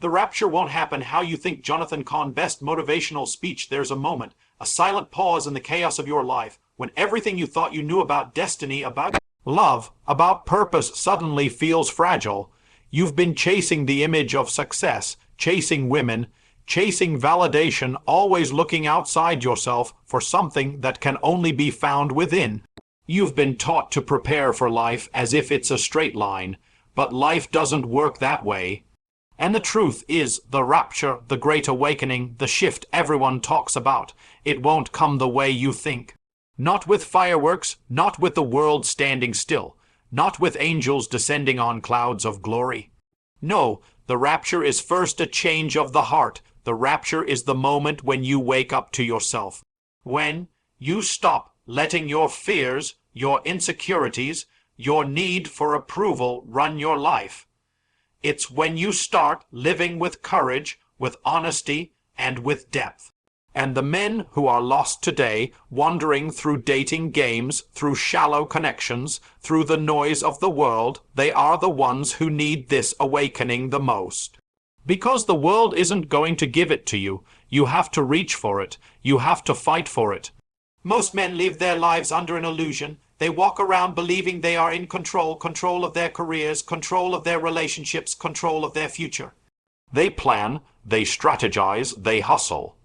The rapture won't happen how you think. Jonathan Cahn, best motivational speech. There's a moment, a silent pause in the chaos of your life, when everything you thought you knew about destiny, about love, about purpose suddenly feels fragile. You've been chasing the image of success, chasing women, chasing validation, always looking outside yourself for something that can only be found within. You've been taught to prepare for life as if it's a straight line, but life doesn't work that way. And the truth is, the rapture, the great awakening, the shift everyone talks about, it won't come the way you think. Not with fireworks, not with the world standing still, not with angels descending on clouds of glory. No, the rapture is first a change of the heart. The rapture is the moment when you wake up to yourself. When you stop letting your fears, your insecurities, your need for approval run your life. It's when you start living with courage, with honesty, and with depth. And the men who are lost today, wandering through dating games, through shallow connections, through the noise of the world, they are the ones who need this awakening the most. Because the world isn't going to give it to you. You have to reach for it. You have to fight for it. Most men live their lives under an illusion. They walk around believing they are in control, control of their careers, control of their relationships, control of their future. They plan, they strategize, they hustle.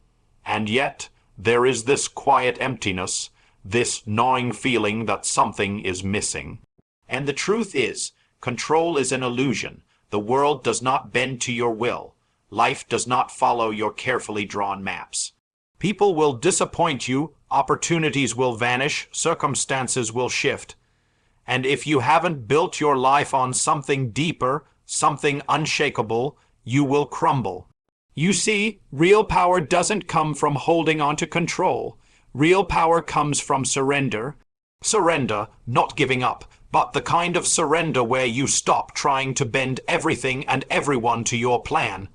And yet, there is this quiet emptiness, this gnawing feeling that something is missing. And the truth is, control is an illusion. The world does not bend to your will. Life does not follow your carefully drawn maps. People will disappoint you, opportunities will vanish, circumstances will shift. And if you haven't built your life on something deeper, something unshakable, you will crumble. You see, real power doesn't come from holding on to control. Real power comes from surrender. Surrender, not giving up, but the kind of surrender where you stop trying to bend everything and everyone to your plan.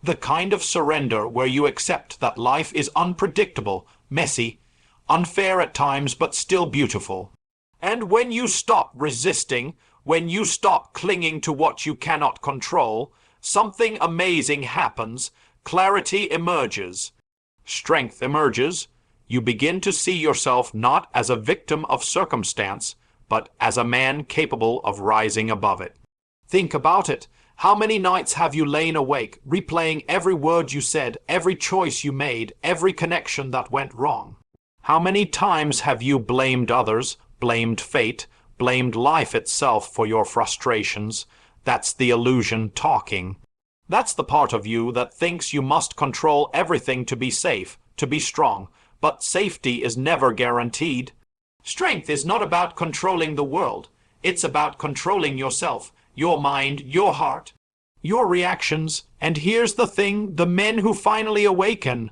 The kind of surrender where you accept that life is unpredictable, messy, unfair at times, but still beautiful. And when you stop resisting, when you stop clinging to what you cannot control, something amazing happens. Clarity emerges. Strength emerges. You begin to see yourself not as a victim of circumstance, but as a man capable of rising above it. Think about it. How many nights have you lain awake, replaying every word you said, every choice you made, every connection that went wrong? How many times have you blamed others, blamed fate, blamed life itself for your frustrations? That's the illusion talking. That's the part of you that thinks you must control everything to be safe, to be strong, but safety is never guaranteed. Strength is not about controlling the world. It's about controlling yourself, your mind, your heart, your reactions. And here's the thing, the men who finally awaken,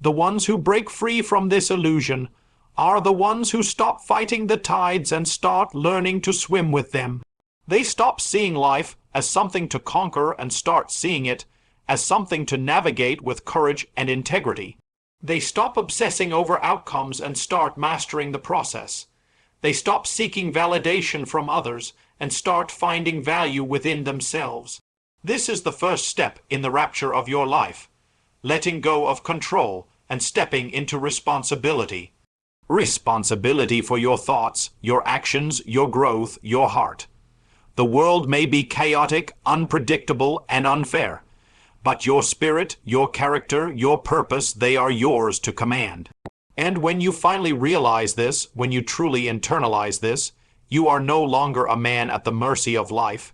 the ones who break free from this illusion, are the ones who stop fighting the tides and start learning to swim with them. They stop seeing life as something to conquer and start seeing it as something to navigate with courage and integrity. They stop obsessing over outcomes and start mastering the process. They stop seeking validation from others and start finding value within themselves. This is the first step in the rapture of your life, letting go of control and stepping into responsibility. Responsibility for your thoughts, your actions, your growth, your heart. The world may be chaotic, unpredictable, and unfair, but your spirit, your character, your purpose, they are yours to command. And when you finally realize this, when you truly internalize this, you are no longer a man at the mercy of life.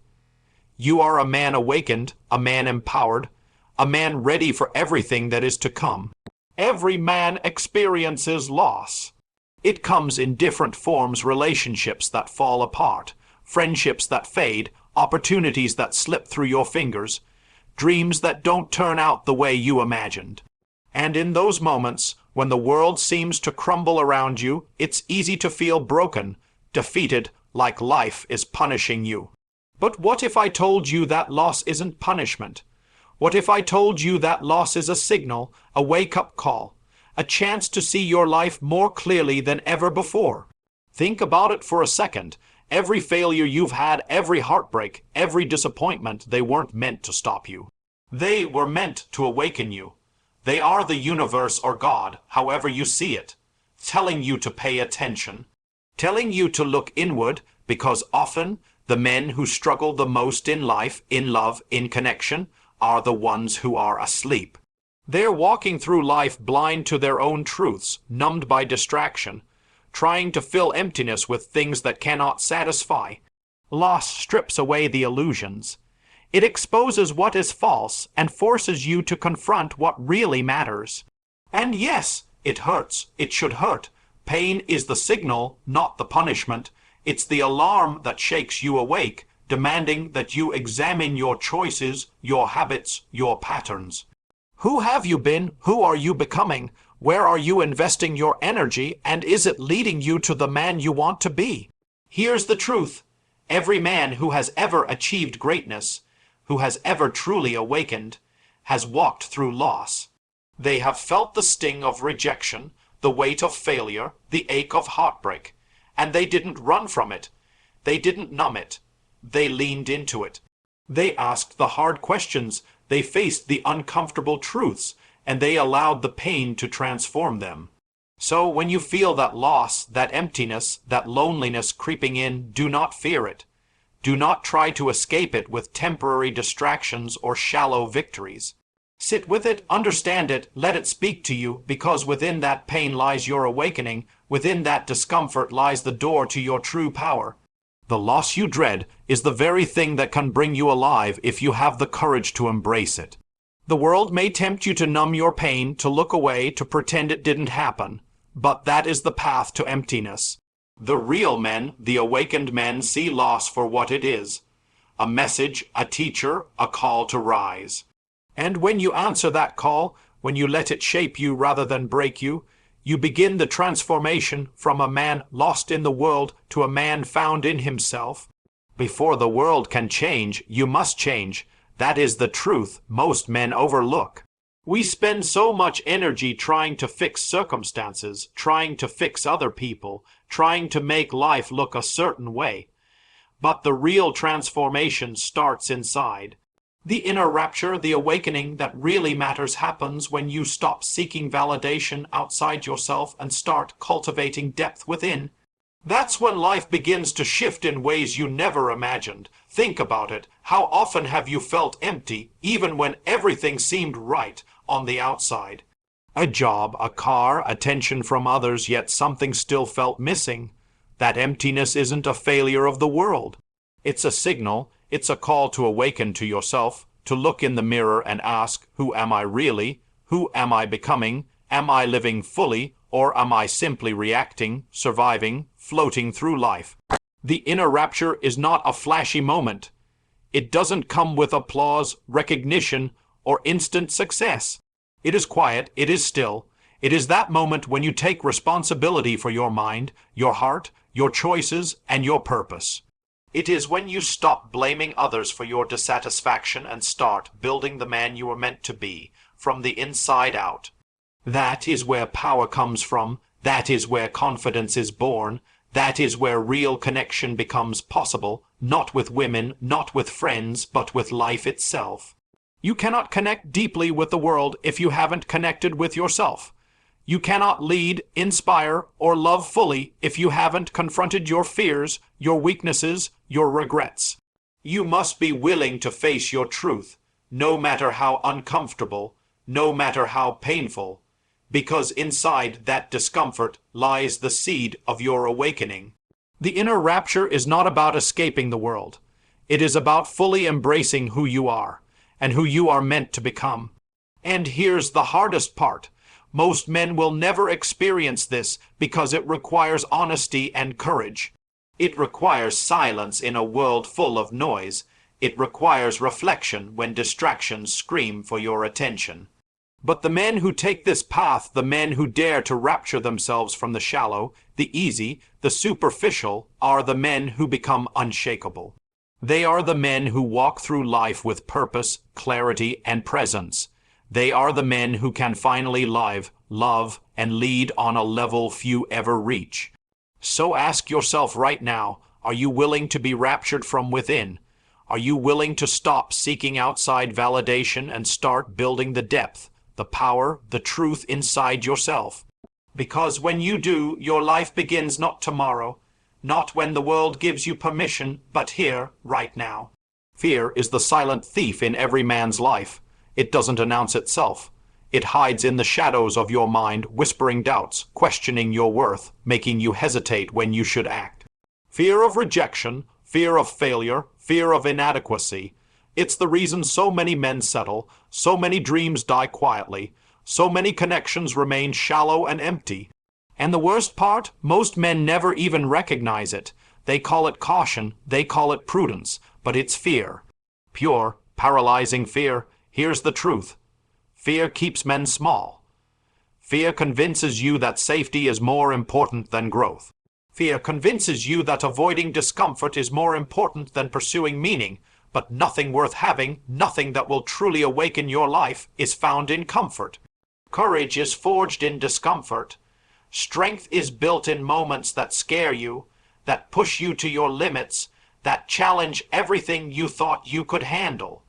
You are a man awakened, a man empowered, a man ready for everything that is to come. Every man experiences loss. It comes in different forms: relationships that fall apart, friendships that fade, opportunities that slip through your fingers, dreams that don't turn out the way you imagined. And in those moments, when the world seems to crumble around you, it's easy to feel broken, defeated, like life is punishing you. But what if I told you that loss isn't punishment? What if I told you that loss is a signal, a wake-up call, a chance to see your life more clearly than ever before? Think about it for a second. Every failure you've had, every heartbreak, every disappointment, they weren't meant to stop you. They were meant to awaken you. They are the universe or God, however you see it, telling you to pay attention, telling you to look inward, because often the men who struggle the most in life, in love, in connection, are the ones who are asleep. They're walking through life blind to their own truths, numbed by distraction, trying to fill emptiness with things that cannot satisfy. Loss strips away the illusions. It exposes what is false and forces you to confront what really matters. And yes, it hurts. It should hurt. Pain is the signal, not the punishment. It's the alarm that shakes you awake, demanding that you examine your choices, your habits, your patterns. Who have you been? Who are you becoming? Where are you investing your energy? And is it leading you to the man you want to be? Here's the truth. Every man who has ever achieved greatness, who has ever truly awakened, has walked through loss. They have felt the sting of rejection, the weight of failure, the ache of heartbreak, and they didn't run from it. They didn't numb it. They leaned into it. They asked the hard questions. They faced the uncomfortable truths, and they allowed the pain to transform them. So when you feel that loss, that emptiness, that loneliness creeping in, do not fear it. Do not try to escape it with temporary distractions or shallow victories. Sit with it, understand it, let it speak to you, because within that pain lies your awakening, within that discomfort lies the door to your true power. The loss you dread is the very thing that can bring you alive if you have the courage to embrace it. The world may tempt you to numb your pain, to look away, to pretend it didn't happen, but that is the path to emptiness. The real men, the awakened men, see loss for what it is: a message, a teacher, a call to rise. And when you answer that call, when you let it shape you rather than break you, you begin the transformation from a man lost in the world to a man found in himself. Before the world can change, you must change. That is the truth most men overlook. We spend so much energy trying to fix circumstances, trying to fix other people, trying to make life look a certain way. But the real transformation starts inside. The inner rapture, the awakening that really matters, happens when you stop seeking validation outside yourself and start cultivating depth within. That's when life begins to shift in ways you never imagined. Think about it. How often have you felt empty, even when everything seemed right on the outside? A job, a car, attention from others, yet something still felt missing. That emptiness isn't a failure of the world. It's a signal. It's a call to awaken to yourself, to look in the mirror and ask, who am I really? Who am I becoming? Am I living fully, or am I simply reacting, surviving, floating through life? The inner rapture is not a flashy moment. It doesn't come with applause, recognition, or instant success. It is quiet, it is still. It is that moment when you take responsibility for your mind, your heart, your choices, and your purpose. It is when you stop blaming others for your dissatisfaction and start building the man you were meant to be, from the inside out. That is where power comes from. That is where confidence is born. That is where real connection becomes possible, not with women, not with friends, but with life itself. You cannot connect deeply with the world if you haven't connected with yourself. You cannot lead, inspire, or love fully if you haven't confronted your fears, your weaknesses, your regrets. You must be willing to face your truth, no matter how uncomfortable, no matter how painful, because inside that discomfort lies the seed of your awakening. The inner rapture is not about escaping the world. It is about fully embracing who you are, and who you are meant to become. And here's the hardest part. Most men will never experience this because it requires honesty and courage. It requires silence in a world full of noise. It requires reflection when distractions scream for your attention. But the men who take this path, the men who dare to rapture themselves from the shallow, the easy, the superficial, are the men who become unshakable. They are the men who walk through life with purpose, clarity, and presence. They are the men who can finally live, love, and lead on a level few ever reach. So ask yourself right now, are you willing to be raptured from within? Are you willing to stop seeking outside validation and start building the depth, the power, the truth inside yourself? Because when you do, your life begins not tomorrow, not when the world gives you permission, but here, right now. Fear is the silent thief in every man's life. It doesn't announce itself. It hides in the shadows of your mind, whispering doubts, questioning your worth, making you hesitate when you should act. Fear of rejection, fear of failure, fear of inadequacy. It's the reason so many men settle, so many dreams die quietly, so many connections remain shallow and empty. And the worst part, most men never even recognize it. They call it caution, they call it prudence, but it's fear. Pure, paralyzing fear. Here's the truth. Fear keeps men small. Fear convinces you that safety is more important than growth. Fear convinces you that avoiding discomfort is more important than pursuing meaning, but nothing worth having, nothing that will truly awaken your life, is found in comfort. Courage is forged in discomfort. Strength is built in moments that scare you, that push you to your limits, that challenge everything you thought you could handle.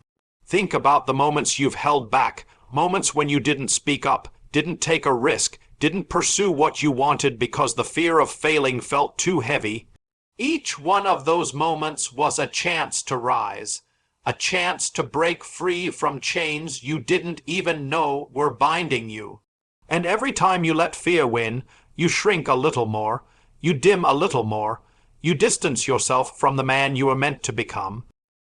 Think about the moments you've held back, moments when you didn't speak up, didn't take a risk, didn't pursue what you wanted because the fear of failing felt too heavy. Each one of those moments was a chance to rise, a chance to break free from chains you didn't even know were binding you. And every time you let fear win, you shrink a little more, you dim a little more, you distance yourself from the man you were meant to become.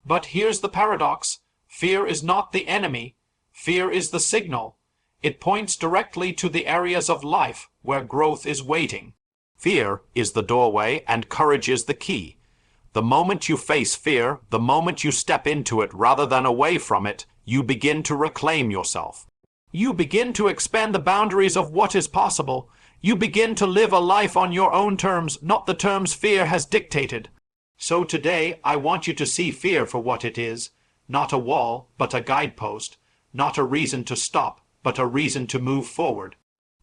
But here's the paradox. Fear is not the enemy. Fear is the signal. It points directly to the areas of life where growth is waiting. Fear is the doorway and courage is the key. The moment you face fear, the moment you step into it rather than away from it, you begin to reclaim yourself. You begin to expand the boundaries of what is possible. You begin to live a life on your own terms, not the terms fear has dictated. So today, I want you to see fear for what it is, not a wall, but a guidepost, not a reason to stop, but a reason to move forward.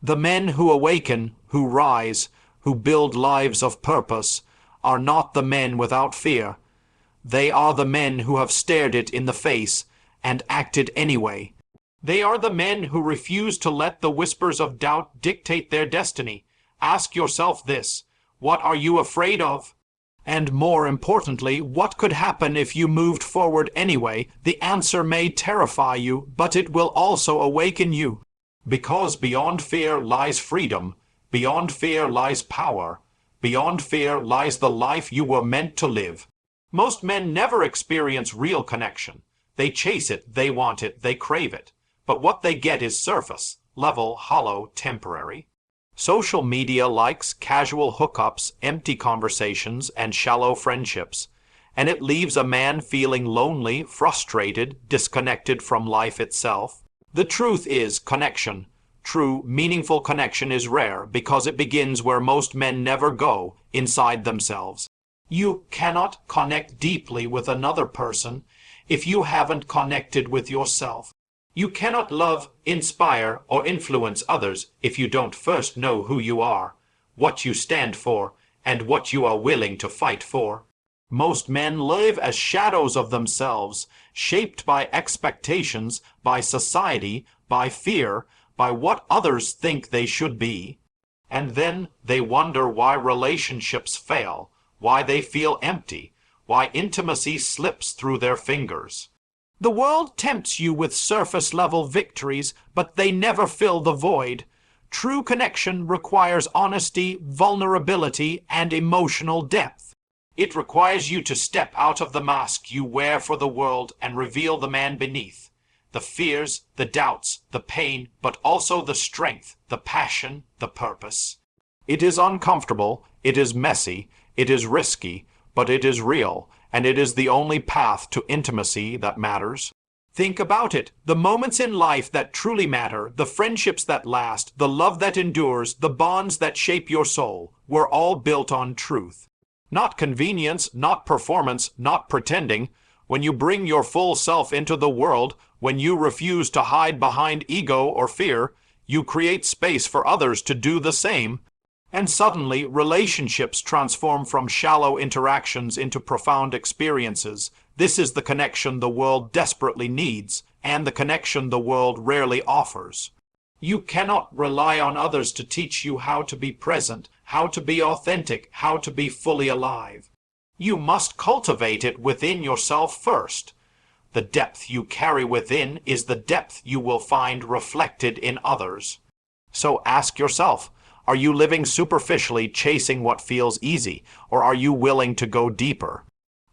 The men who awaken, who rise, who build lives of purpose, are not the men without fear. They are the men who have stared it in the face and acted anyway. They are the men who refuse to let the whispers of doubt dictate their destiny. Ask yourself this: what are you afraid of? And more importantly, what could happen if you moved forward anyway? The answer may terrify you, but it will also awaken you. Because beyond fear lies freedom, beyond fear lies power, beyond fear lies the life you were meant to live. Most men never experience real connection. They chase it, they want it, they crave it. But what they get is surface, level, hollow, temporary. Social media likes casual hookups, empty conversations, and shallow friendships, and it leaves a man feeling lonely, frustrated, disconnected from life itself. The truth is connection. True, meaningful connection is rare because it begins where most men never go, inside themselves. You cannot connect deeply with another person if you haven't connected with yourself. You cannot love, inspire, or influence others if you don't first know who you are, what you stand for, and what you are willing to fight for. Most men live as shadows of themselves, shaped by expectations, by society, by fear, by what others think they should be. And then they wonder why relationships fail, why they feel empty, why intimacy slips through their fingers. The world tempts you with surface-level victories, but they never fill the void. True connection requires honesty, vulnerability, and emotional depth. It requires you to step out of the mask you wear for the world and reveal the man beneath. The fears, the doubts, the pain, but also the strength, the passion, the purpose. It is uncomfortable, it is messy, it is risky, but it is real. And it is the only path to intimacy that matters. Think about it. The moments in life that truly matter, the friendships that last, the love that endures, the bonds that shape your soul, were all built on truth. Not convenience, not performance, not pretending. When you bring your full self into the world, when you refuse to hide behind ego or fear, you create space for others to do the same. And suddenly, relationships transform from shallow interactions into profound experiences, This is the connection the world desperately needs, and the connection the world rarely offers. You cannot rely on others to teach you how to be present, how to be authentic, how to be fully alive. You must cultivate it within yourself first. The depth you carry within is the depth you will find reflected in others. So ask yourself, are you living superficially chasing what feels easy, or are you willing to go deeper?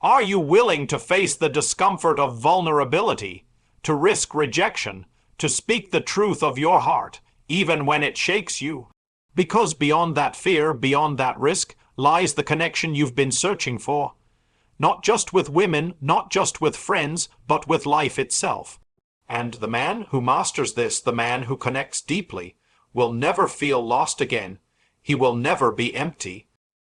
Are you willing to face the discomfort of vulnerability, to risk rejection, to speak the truth of your heart, even when it shakes you? Because beyond that fear, beyond that risk, lies the connection you've been searching for. Not just with women, not just with friends, but with life itself. And the man who masters this, the man who connects deeply, will never feel lost again. He will never be empty.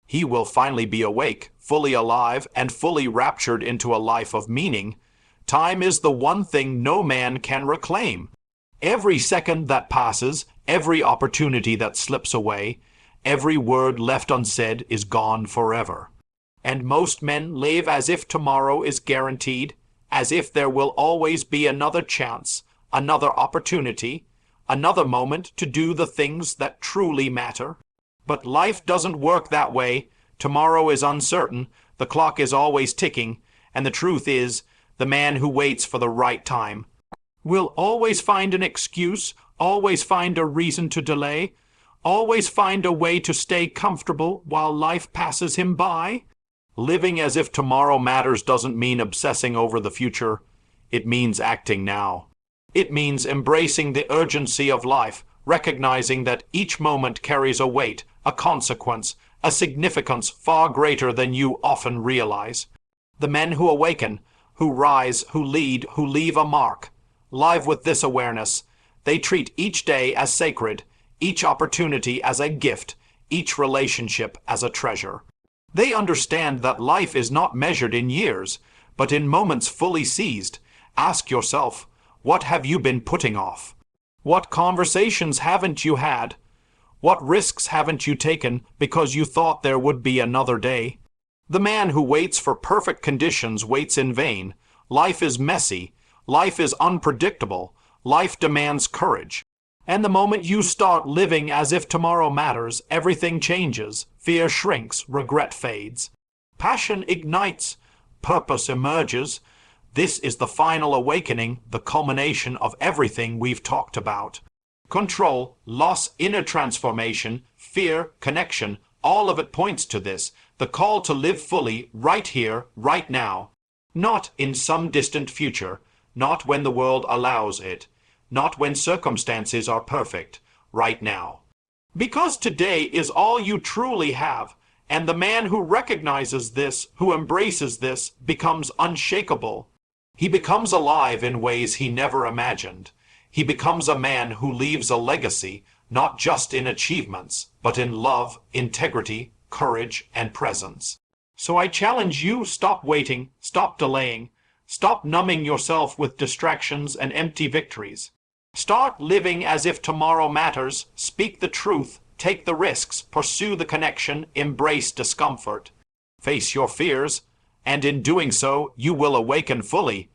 He will finally be awake, fully alive, and fully raptured into a life of meaning. Time is the one thing no man can reclaim. Every second that passes, every opportunity that slips away, every word left unsaid is gone forever. And most men live as if tomorrow is guaranteed, as if there will always be another chance, another opportunity, another moment to do the things that truly matter. But life doesn't work that way. Tomorrow is uncertain, the clock is always ticking, and the truth is, the man who waits for the right time will always find an excuse, always find a reason to delay, always find a way to stay comfortable while life passes him by. Living as if tomorrow matters doesn't mean obsessing over the future. It means acting now. It means embracing the urgency of life, recognizing that each moment carries a weight, a consequence, a significance far greater than you often realize. The men who awaken, who rise, who lead, who leave a mark, live with this awareness. They treat each day as sacred, each opportunity as a gift, each relationship as a treasure. They understand that life is not measured in years, but in moments fully seized. Ask yourself, what have you been putting off? What conversations haven't you had? What risks haven't you taken because you thought there would be another day? The man who waits for perfect conditions waits in vain. Life is messy. Life is unpredictable. Life demands courage. And the moment you start living as if tomorrow matters, everything changes. Fear shrinks, regret fades. Passion ignites, purpose emerges. This is the final awakening, the culmination of everything we've talked about. Control, loss, inner transformation, fear, connection, all of it points to this, the call to live fully, right here, right now. Not in some distant future, not when the world allows it, not when circumstances are perfect, right now. Because today is all you truly have, and the man who recognizes this, who embraces this, becomes unshakable. He becomes alive in ways he never imagined. He becomes a man who leaves a legacy, not just in achievements, but in love, integrity, courage, and presence. So I challenge you, stop waiting, stop delaying, stop numbing yourself with distractions and empty victories. Start living as if tomorrow matters, speak the truth, take the risks, pursue the connection, embrace discomfort. Face your fears, and in doing so, you will awaken fully.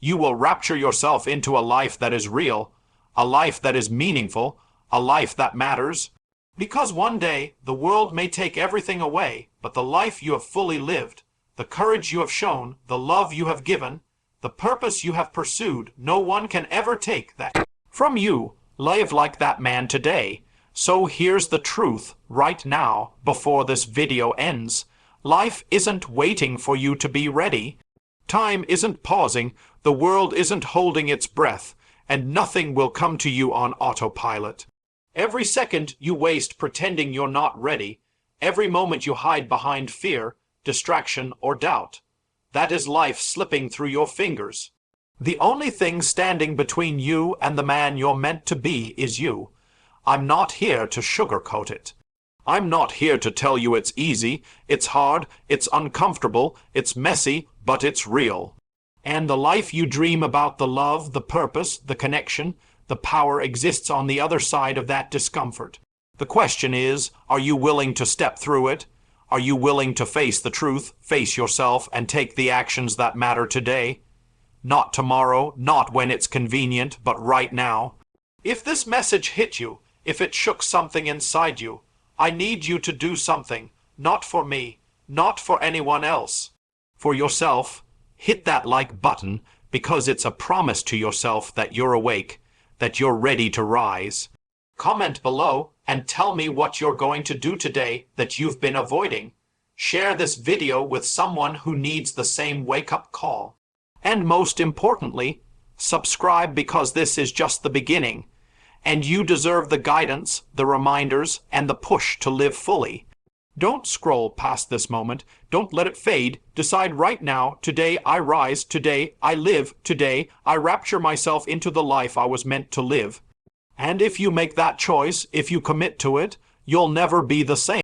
You will rapture yourself into a life that is real, a life that is meaningful, a life that matters. Because one day, the world may take everything away, but the life you have fully lived, the courage you have shown, the love you have given, the purpose you have pursued, no one can ever take that from you. Live like that man today. So here's the truth right now, before this video ends. Life isn't waiting for you to be ready. Time isn't pausing, the world isn't holding its breath, and nothing will come to you on autopilot. Every second you waste pretending you're not ready, every moment you hide behind fear, distraction, or doubt, that is life slipping through your fingers. The only thing standing between you and the man you're meant to be is you. I'm not here to sugarcoat it. I'm not here to tell you it's easy, it's hard, it's uncomfortable, it's messy, but it's real. And the life you dream about, the love, the purpose, the connection, the power exists on the other side of that discomfort. The question is, are you willing to step through it? Are you willing to face the truth, face yourself, and take the actions that matter today? Not tomorrow, not when it's convenient, but right now. If this message hit you, if it shook something inside you, I need you to do something, not for me, not for anyone else. For yourself, hit that like button, because it's a promise to yourself that you're awake, that you're ready to rise. Comment below and tell me what you're going to do today that you've been avoiding. Share this video with someone who needs the same wake-up call. And most importantly, subscribe, because this is just the beginning, and you deserve the guidance, the reminders, and the push to live fully. Don't scroll past this moment. Don't let it fade. Decide right now, today I rise, today I live, today I rapture myself into the life I was meant to live. And if you make that choice, if you commit to it, you'll never be the same.